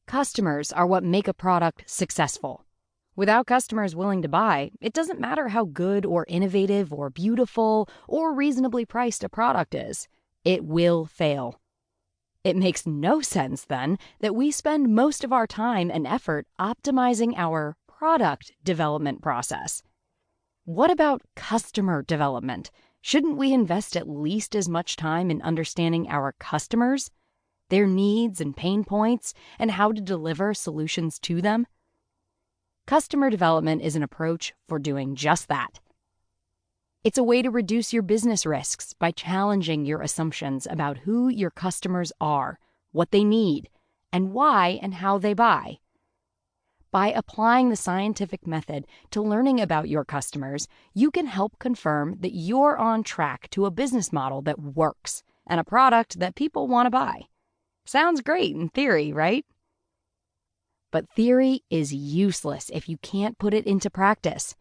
Customers are what make a product successful. Without customers willing to buy, it doesn't matter how good or innovative or beautiful or reasonably priced a product is. It will fail. It makes no sense, then, that we spend most of our time and effort optimizing our product development process. What about customer development? Shouldn't we invest at least as much time in understanding our customers, their needs and pain points, and how to deliver solutions to them? Customer development is an approach for doing just that. It's a way to reduce your business risks by challenging your assumptions about who your customers are, what they need, and why and how they buy. By applying the scientific method to learning about your customers, you can help confirm that you're on track to a business model that works and a product that people want to buy. Sounds great in theory, right? But theory is useless if you can't put it into practice.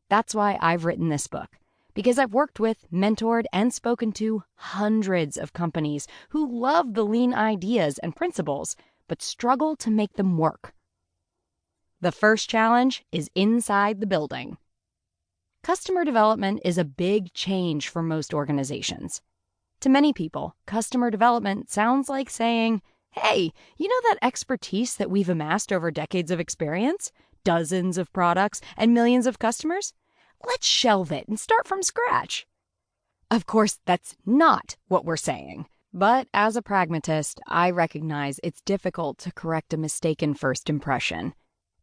That's why I've written this book, because I've worked with, mentored, and spoken to hundreds of companies who love the lean ideas and principles, but struggle to make them work. The first challenge is inside the building. Customer development is a big change for most organizations. To many people, customer development sounds like saying, hey, you know that expertise that we've amassed over decades of experience, dozens of products, and millions of customers? Let's shelve it and start from scratch. Of course, that's not what we're saying. But as a pragmatist, I recognize it's difficult to correct a mistaken first impression.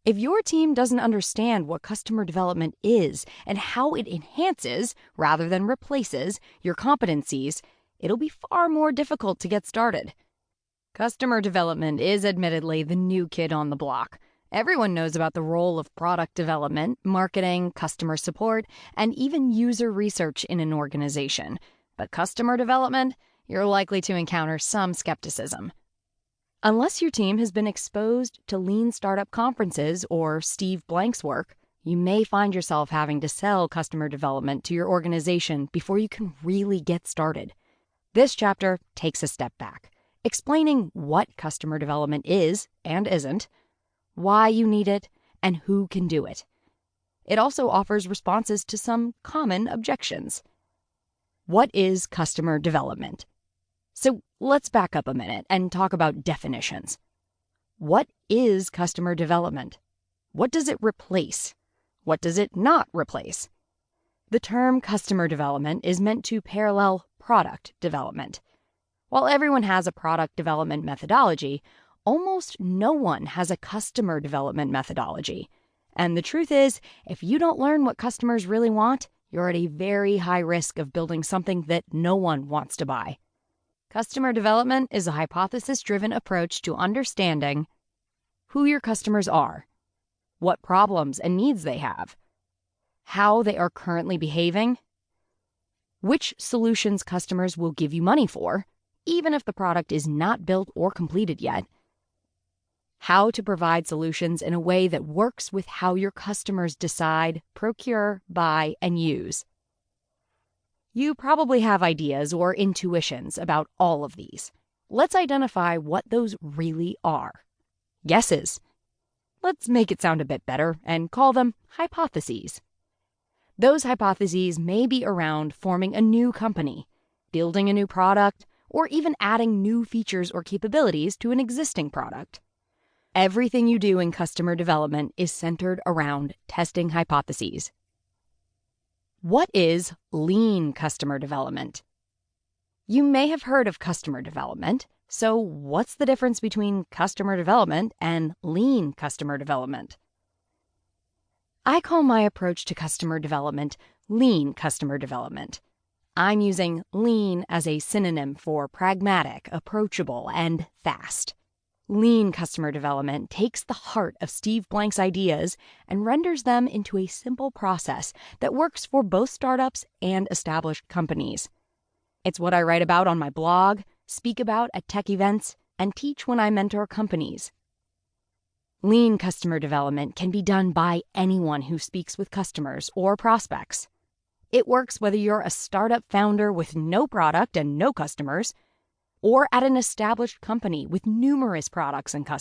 If your team doesn't understand what customer development is and how it enhances, rather than replaces, your competencies, it'll be far more difficult to get started. Customer development is admittedly the new kid on the block. Everyone knows about the role of product development, marketing, customer support, and even user research in an organization. But customer development, you're likely to encounter some skepticism. Unless your team has been exposed to lean startup conferences or Steve Blank's work, you may find yourself having to sell customer development to your organization before you can really get started. This chapter takes a step back, explaining what customer development is and isn't, why you need it, and who can do it. It also offers responses to some common objections. What is customer development? So let's back up a minute and talk about definitions. What is customer development? What does it replace? What does it not replace? The term customer development is meant to parallel product development. While everyone has a product development methodology, almost no one has a customer development methodology. And the truth is, if you don't learn what customers really want, you're at a very high risk of building something that no one wants to buy. Customer development is a hypothesis-driven approach to understanding who your customers are, what problems and needs they have, how they are currently behaving, which solutions customers will give you money for, even if the product is not built or completed yet, how to provide solutions in a way that works with how your customers decide, procure, buy, and use. You probably have ideas or intuitions about all of these. Let's identify what those really are. Guesses. Let's make it sound a bit better and call them hypotheses. Those hypotheses may be around forming a new company, building a new product, or even adding new features or capabilities to an existing product. Everything you do in customer development is centered around testing hypotheses. What is lean customer development? You may have heard of customer development, so what's the difference between customer development and lean customer development? I call my approach to customer development lean customer development. I'm using lean as a synonym for pragmatic, approachable, and fast. Lean customer development takes the heart of Steve Blank's ideas and renders them into a simple process that works for both startups and established companies. It's what I write about on my blog, speak about at tech events, and teach when I mentor companies. Lean customer development can be done by anyone who speaks with customers or prospects. It works whether you're a startup founder with no product and no customers, or at an established company with numerous products and customers.